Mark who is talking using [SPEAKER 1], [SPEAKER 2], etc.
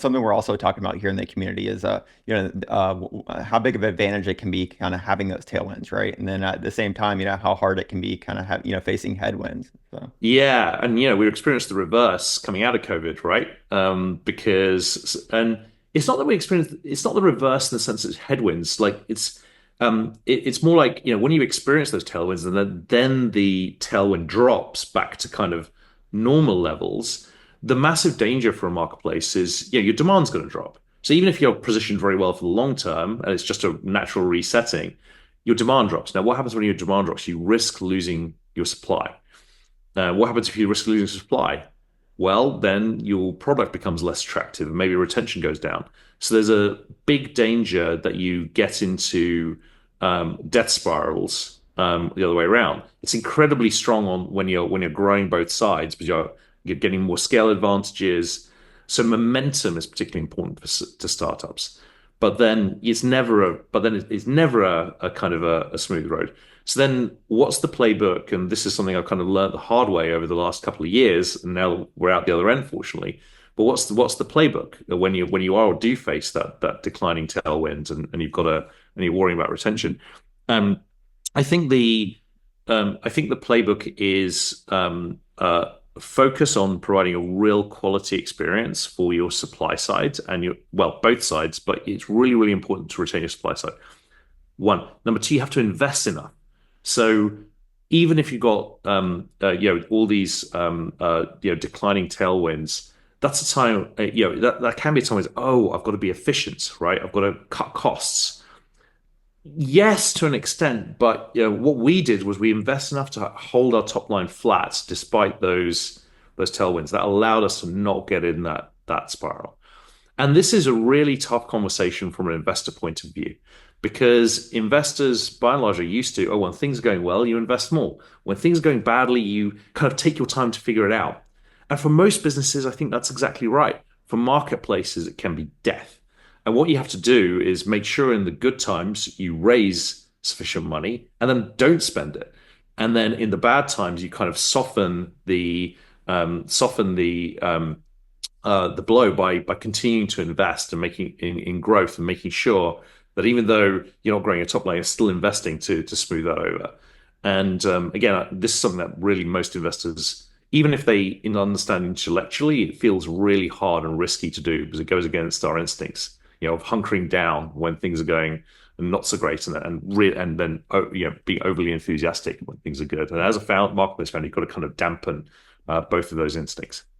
[SPEAKER 1] something we're also talking about here in the community is how big of an advantage it can be kind of having those tailwinds, right? And then at the same time, how hard it can be kind of facing headwinds. So
[SPEAKER 2] Yeah, and we experienced the reverse coming out of COVID, right? And it's not that we experienced it's not the reverse in the sense that it's headwinds. Like it's more like, when you experience those tailwinds and then the tailwind drops back to kind of normal levels, the massive danger for a marketplace is, your demand's going to drop. So even if you're positioned very well for the long term and it's just a natural resetting, your demand drops. Now, what happens when your demand drops? You risk losing your supply. What happens if you risk losing supply? Well, then your product becomes less attractive and maybe retention goes down. So there's a big danger that you get into death spirals the other way around. It's incredibly strong on when you're growing both sides because you're getting more scale advantages. So momentum is particularly important to startups. But then it's never a kind of a smooth road. So then what's the playbook? And this is something I've kind of learned the hard way over the last couple of years, and now we're out the other end, fortunately. But what's the playbook when you are or do face that declining tailwind and you're worrying about retention? Um, I think the playbook is focus on providing a real quality experience for your supply side and both sides, but it's really, really important to retain your supply side. One. Number two, you have to invest enough. So even if you've got all these declining tailwinds, that's a time that can be a time when I've got to be efficient, right? I've got to cut costs. Yes, to an extent, but what we did was we invested enough to hold our top line flat despite those tailwinds. That allowed us to not get in that spiral. And this is a really tough conversation from an investor point of view because investors, by and large, are used to, when things are going well, you invest more. When things are going badly, you kind of take your time to figure it out. And for most businesses, I think that's exactly right. For marketplaces, it can be death. And what you have to do is make sure in the good times you raise sufficient money and then don't spend it. And then in the bad times, you kind of soften the blow by continuing to invest and making in growth and making sure that even though you're not growing your top line, you're still investing to smooth that over. And again, this is something that really most investors, even if they understand intellectually, it feels really hard and risky to do because it goes against our instincts, of hunkering down when things are going not so great and then being overly enthusiastic when things are good. And as a marketplace founder, you've got to kind of dampen both of those instincts.